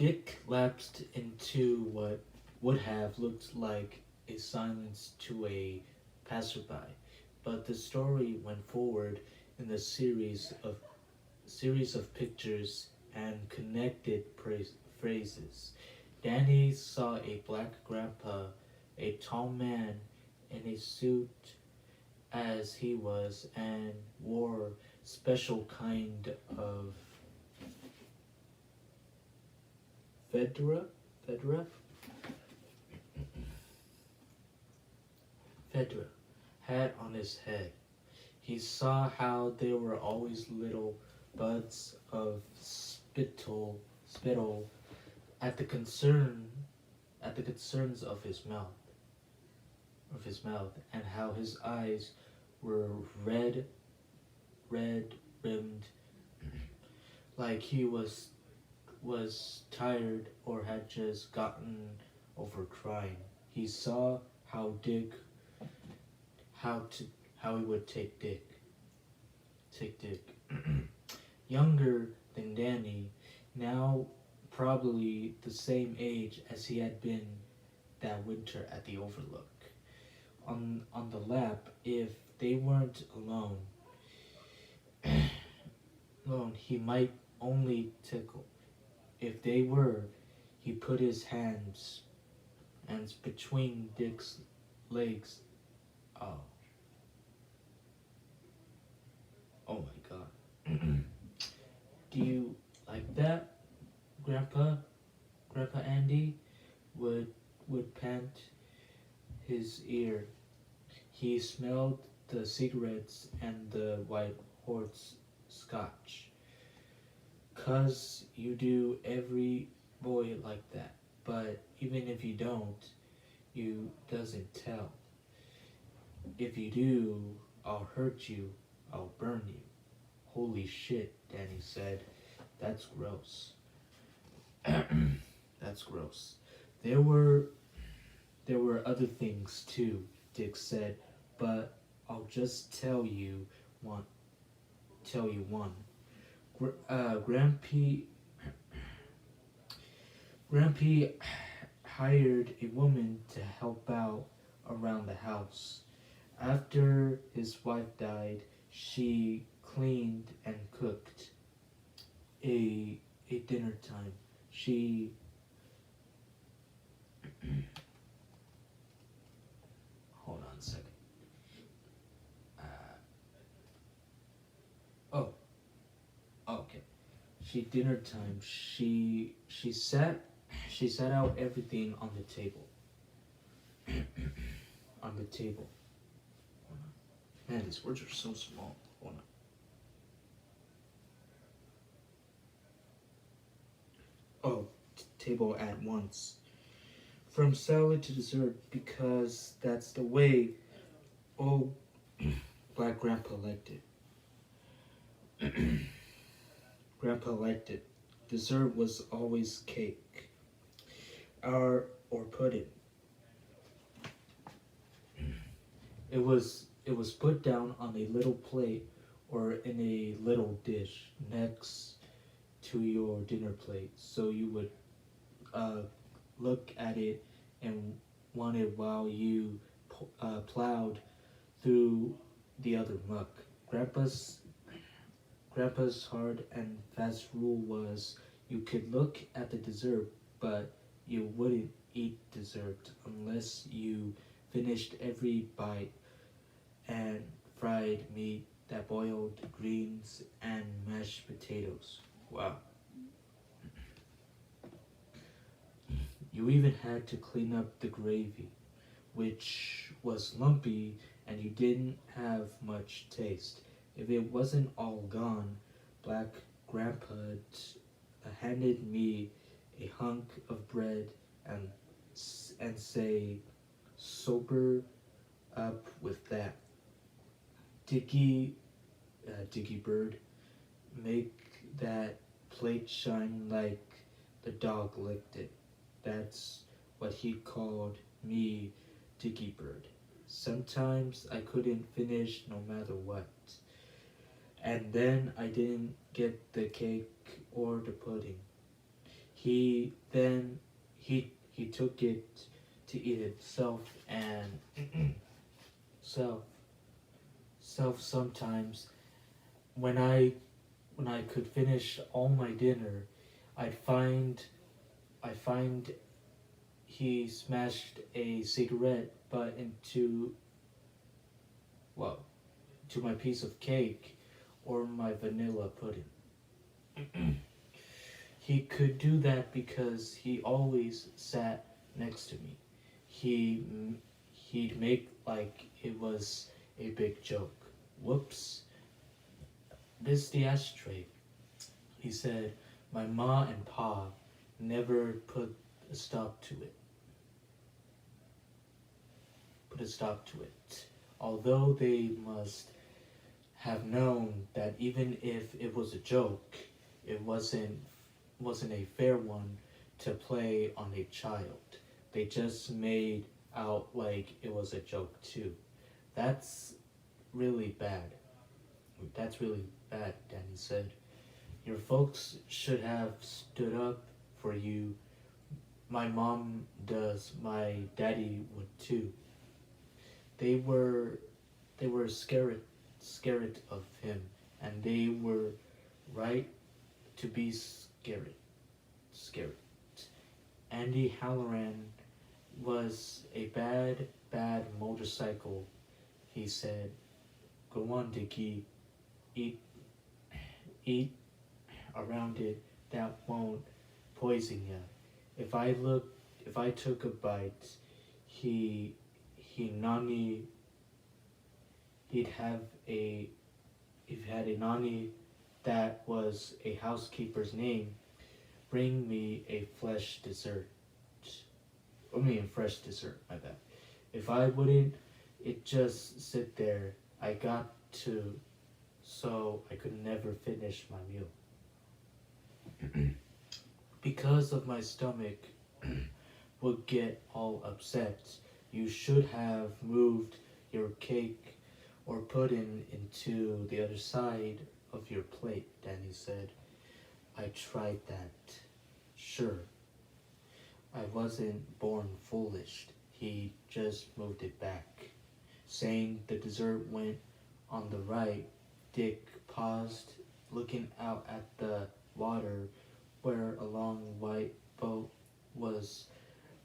Dick lapsed into what would have looked like a silence to a passerby, but the story went forward in the series of pictures and connected phrases. Danny saw a black grandpa, a tall man in a suit as he was, and wore special kind of fedora, fedora, fedora hat on his head. He saw how there were always little buds of spittle at the concerns of his mouth, and how his eyes were red rimmed, like he was tired or had just gotten over crying. He saw how Dick how to how he would take Dick. Younger than Danny, now probably the same age as he had been that winter at the Overlook. On the lap, if they weren't alone, he might only tickle. If they were, he put his hands between Dick's legs. Oh, oh my God. Do you like that, Grandpa? Grandpa Andy would pant his ear. He smelled the cigarettes and the white horse scotch. 'Cause you do every boy like that. But even if you don't, you doesn't tell. If you do, I'll hurt you. I'll burn you. Holy shit, Danny said. That's gross. That's gross. There were other things too, Dick said, but I'll just one. Tell you one. Grampy Grampy hired a woman to help out around the house. After his wife died, she cleaned and cooked. A dinner time. She hold on a second. Uh, oh, okay. She dinner time. She set out everything on the table. On the table. Hold on. Man, these words are so small. Hold on. Oh, table at once. From salad to dessert, because that's the way old Black Grandpa liked it. Grandpa liked it. Dessert was always cake, or pudding. It was put down on a little plate or in a little dish next to your dinner plate, so you would uh, look at it and want it while you plowed through the other muck. Grandpa's hard and fast rule was you could look at the dessert, but you wouldn't eat dessert unless you finished every bite and fried meat, that boiled greens, and mashed potatoes. Wow. You even had to clean up the gravy, which was lumpy and you didn't have much taste. If it wasn't all gone, Black Grandpa handed me a hunk of bread and say, sober up with that. Dicky, Dicky Bird, make that plate shine like the dog licked it. That's what he called me, Dicky Bird. Sometimes I couldn't finish no matter what. And then I didn't get the cake or the pudding. He then he took it to eat itself and self self sometimes when I could finish all my dinner, I'd find I find he smashed a cigarette butt into well to my piece of cake or my vanilla pudding. He could do that because he always sat next to me. He he'd make like it was a big joke. Whoops, missed the ashtray. He said, my ma and pa never a stop to it. Put a stop to it. Although they must have known that even if it was a joke, it wasn't a fair one to play on a child. They just made out like it was a joke too. That's really bad. That's really bad, Danny said. Your folks should have stood up for you. My mom does. My daddy would too. They were they were scared of him, and they were right to be scared. Andy Halloran was a bad motorcycle, he said. Go on, Dickie. Eat, eat around it. That won't poison ya. If I took a bite, he, nani, he'd have a, if had a nani that was a housekeeper's name, bring me a fresh dessert. Fresh dessert, my bad. If I wouldn't, it just sit there. I got to, so I could never finish my meal. Because of my stomach would get all upset. You should have moved your cake or pudding into the other side of your plate, Danny said. I tried that. Sure. I wasn't born foolish. He just moved it back. Saying the dessert went on the right, Dick paused, looking out at the water where a long white boat was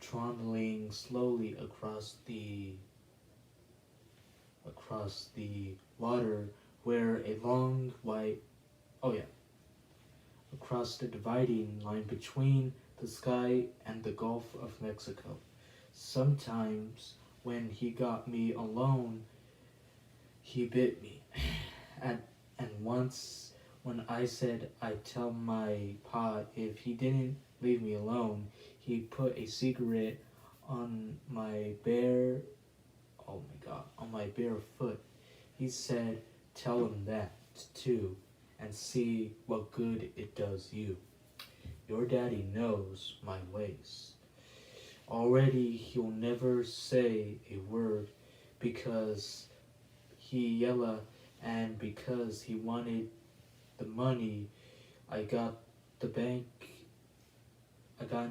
trundling slowly across the water where a long white across the dividing line between the sky and the Gulf of Mexico. Sometimes when he got me alone, he bit me. And once when I said I'd tell my pa if he didn't leave me alone, he put a cigarette on my bare on my bare foot. He said, tell him that too, and see what good it does you. Your daddy knows my ways. Already he'll never say a word because he yella and because he wanted the money I got in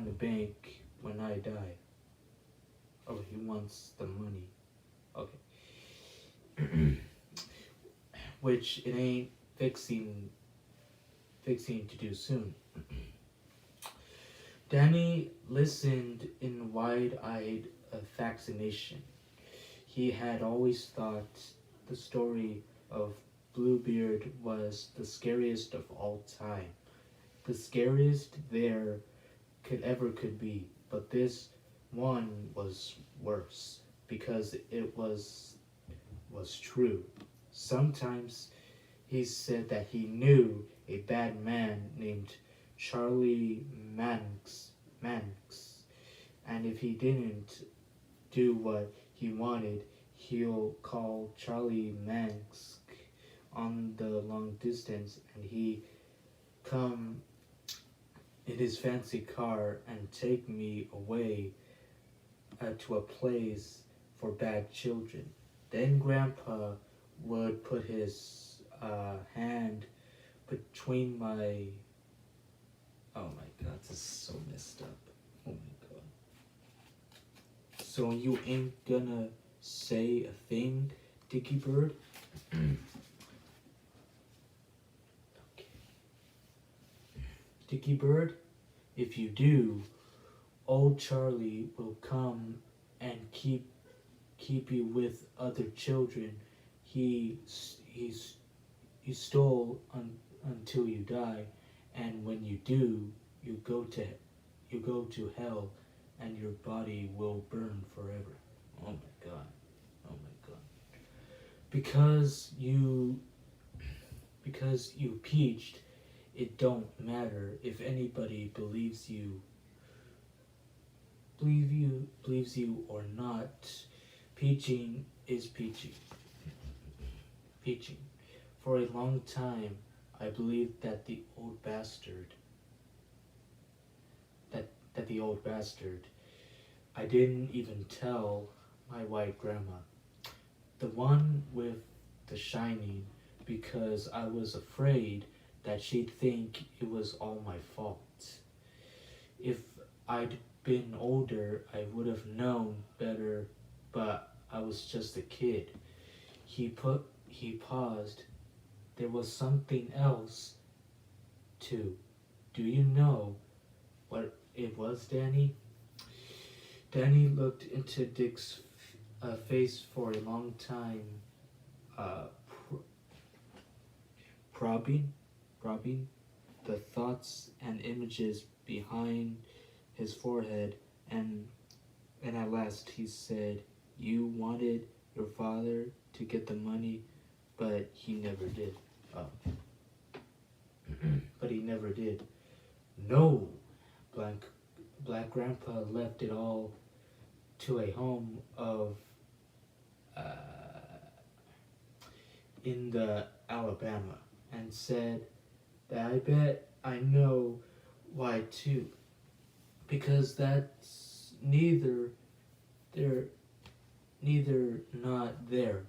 the bank when I die. Oh, he wants the money. Okay. Which it ain't fixing to do soon. Danny listened in wide-eyed fascination. He had always thought the story of Bluebeard was the scariest of all time. The scariest there could be, but this one was worse because it was true. Sometimes he said that he knew a bad man named Charlie Mannix, and if he didn't do what he wanted, he'll call Charlie Mannix on the long distance, and he come in his fancy car and take me away to a place for bad children. Then Grandpa would put his hand between my Oh my god, this is so messed up. Oh my god. So you ain't gonna say a thing, Dicky Bird? Okay. Dicky Bird, if you do, old Charlie will come and keep you with other children he stole until you die, and when you do, you go to you go to hell, and your body will burn forever. Oh my god! Oh my god! Because you peached, it don't matter if anybody believes you or not. Peaching is peaching. Peaching. For a long time, I believed that the old bastard. I didn't even tell my white grandma, the one with the shining, because I was afraid that she'd think it was all my fault. If I'd been older, I would have known better, but I was just a kid. He paused. There was something else too. Do you know what it was, Danny? Danny looked into Dick's face for a long time, uh, probing the thoughts and images behind his forehead, and at last he said, "You wanted your father to get the money, but he never did." Oh. But he never did. No! Black Grandpa left it all to a home of in the Alabama, and said that I bet I know why too. Because that's there neither not there.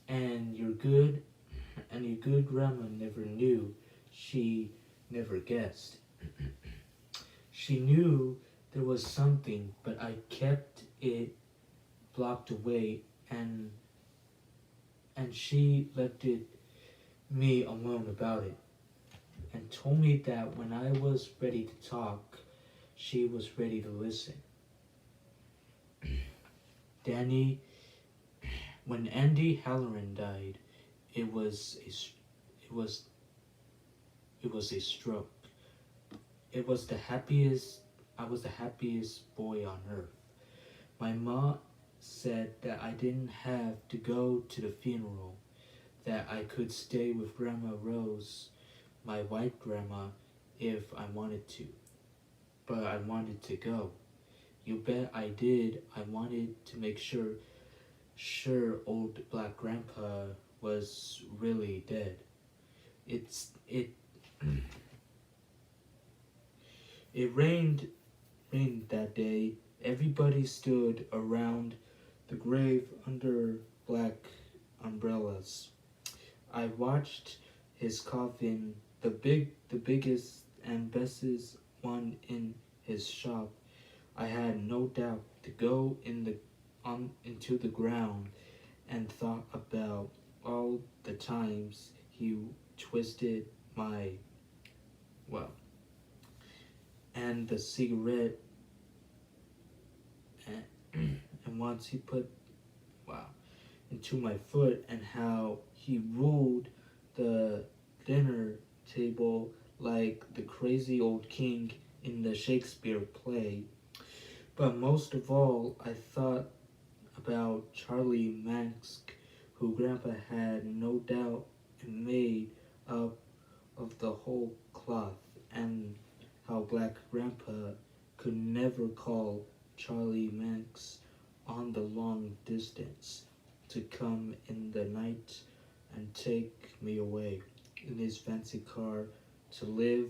And your good grandma never knew. She never guessed. She knew there was something, but I kept it blocked away, and she left me alone about it, and told me that when I was ready to talk, she was ready to listen. Danny, when Andy Halloran died, it was a stroke. It was the happiest. I was the happiest boy on earth. My mom said that I didn't have to go to the funeral, that I could stay with Grandma Rose, my white grandma, if I wanted to. But I wanted to go. You bet I did. I wanted to make sure old Black Grandpa was really dead. It rained that day. Everybody stood around the grave under black umbrellas. I watched his coffin, the biggest and bestest one in his shop. I had no doubt to go into the ground, and thought about all the times he twisted my well and the cigarette, and once he put into my foot, and how he ruled the dinner table like the crazy old king in the Shakespeare play. But most of all, I thought about Charlie Manx, who Grandpa had no doubt made up of the whole cloth, and how Black Grandpa could never call Charlie Manx on the long distance to come in the night and take me away in his fancy car to live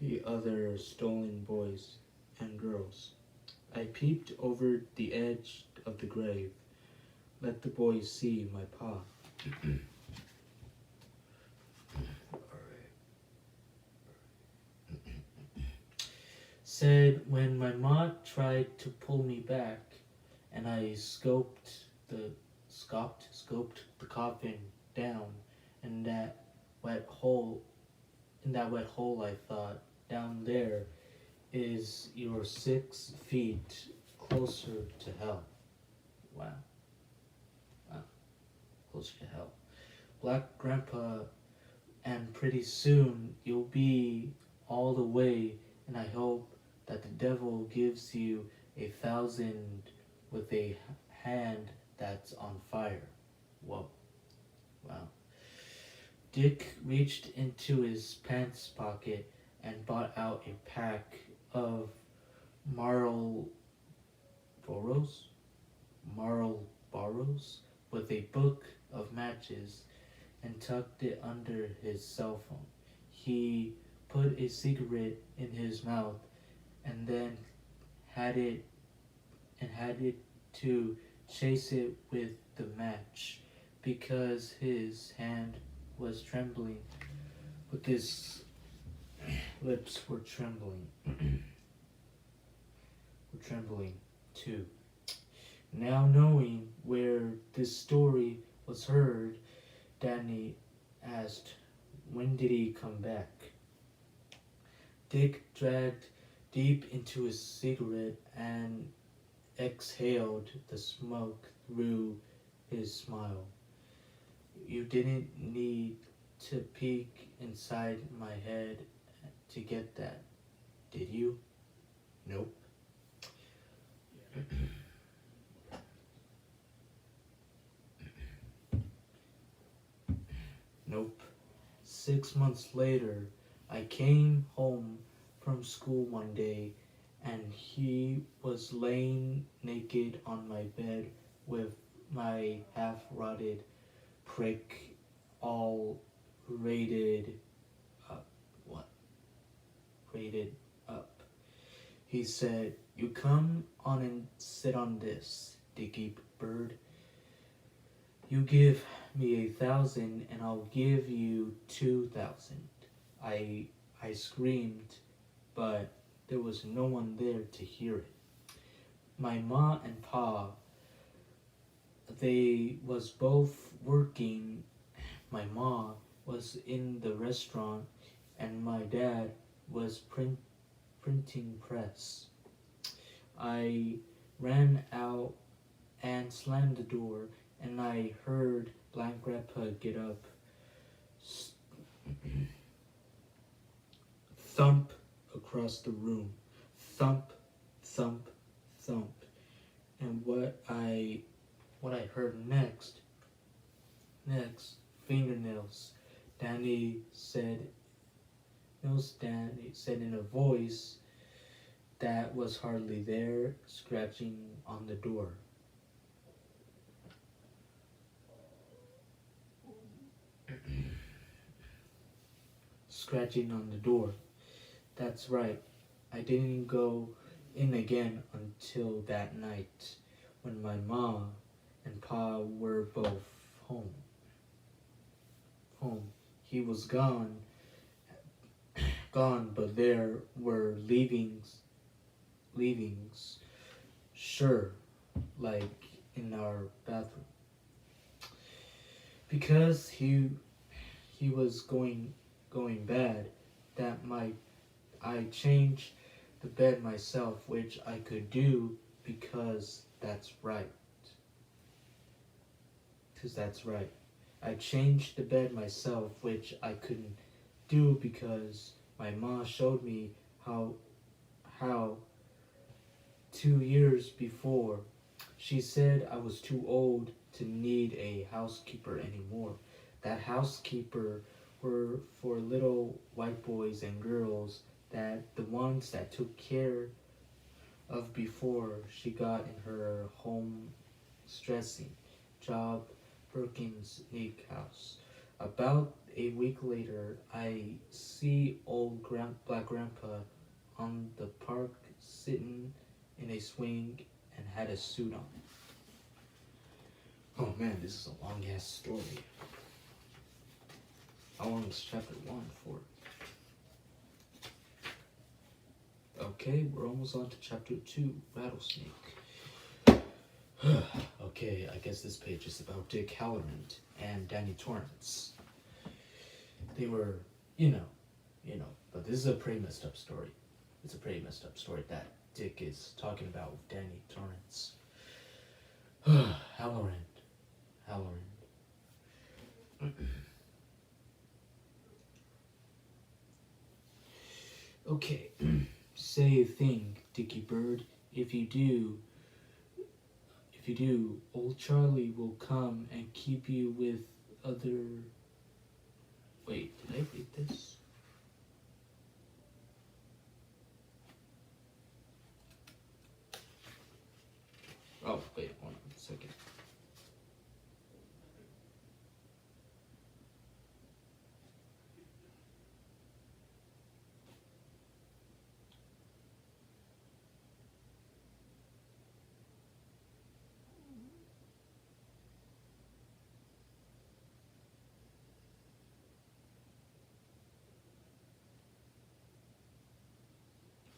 the other stolen boys and girls. I peeped over the edge of the grave. Let the boys see my paw. said when my mom tried to pull me back and I scoped the coffin down in that wet hole I thought down there is you're 6 feet closer to hell. Wow. Wow. Closer to hell. Black Grandpa, and pretty soon you'll be all the way, and I hope that the devil gives you 1,000 with a hand that's on fire. Whoa. Wow. Dick reached into his pants pocket and brought out a pack of Marlboros, Marlboros, with a book of matches and tucked it under his cell phone. He put a cigarette in his mouth and then had it to chase it with the match because his hand was trembling, but his lips were trembling. were trembling too. Now knowing where this story was heard, Danny asked, "When did he come back?" Dick dragged deep into his cigarette and exhaled the smoke through his smile. "You didn't need to peek inside my head to get that, did you?" "Nope." "Nope." 6 months later, I came home from school one day and he was laying naked on my bed with my half-rotted prick all rated up. What? Rated up. He said, "You come on and sit on this, Dicky Bird. You give me 1,000 and I'll give you 2,000. I screamed, but there was no one there to hear it. My ma and pa, they was both working. My ma was in the restaurant and my dad was printing press. I ran out and slammed the door and I heard Black Grandpa get up, thump across the room, thump, thump, thump. And what I heard next, fingernails. Danny said in a voice that was hardly there, scratching on the door. Scratching on the door. That's right. I didn't go in again until that night when my mom and pa were both home. He was gone, but there were leavings. Sure, like in our bathroom. Because he was going bad, I changed the bed myself, which I could do because that's right. I changed the bed myself, which I couldn't do because my mom showed me how 2 years before. She said I was too old to need a housekeeper anymore. That housekeeper were for little white boys and girls, that the ones that took care of before she got in her home stressing job, Perkins Nick House. About a week later, I see old Black Grandpa on the park sitting in a swing and had a suit on. Oh man, this is a long ass story. How long is chapter 1 for? Okay. Okay, we're almost on to chapter 2, Rattlesnake. Okay, I guess this page is about Dick Halloran and Danny Torrance. They were, you know, but this is a pretty messed up story. It's a pretty messed up story that Dick is talking about with Danny Torrance. Halloran. Okay, say a thing, Dickie Bird. If you do, old Charlie will come and keep you with other... Wait, did I read this? Oh, wait, hold on a second.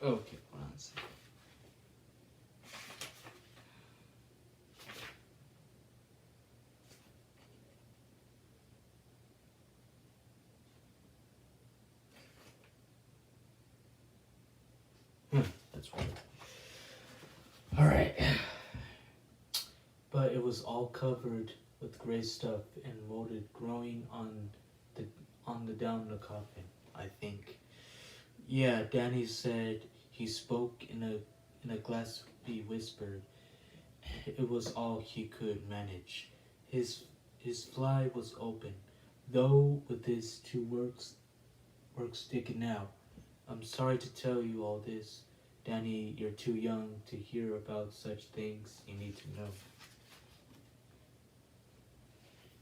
Okay, hold on a second. That's weird. Alright. But it was all covered with gray stuff and molded growing on the down the coffin, I think. Yeah, Danny said he spoke in a gaspy whisper. It was all he could manage. His fly was open, though with his two works sticking out. I'm sorry to tell you all this, Danny. You're too young to hear about such things. You need to know.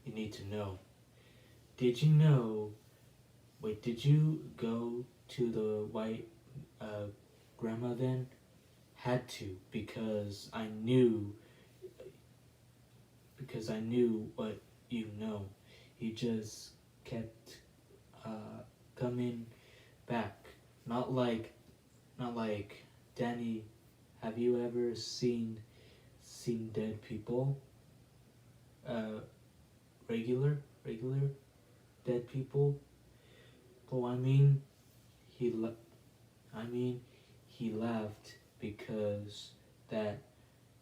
You need to know. Did you know? Wait, did you go to the white grandma then? Had to, because I knew what you know. He just kept coming back. Not like Danny. Have you ever seen dead people? Regular dead people. Oh, he he laughed because that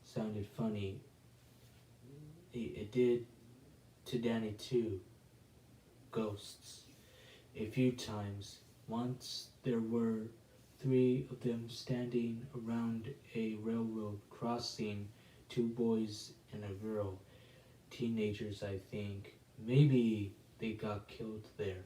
sounded funny. It did to Danny too. Ghosts. A few times. Once there were 3 of them standing around a railroad crossing, 2 boys and a girl. Teenagers, I think. Maybe they got killed there.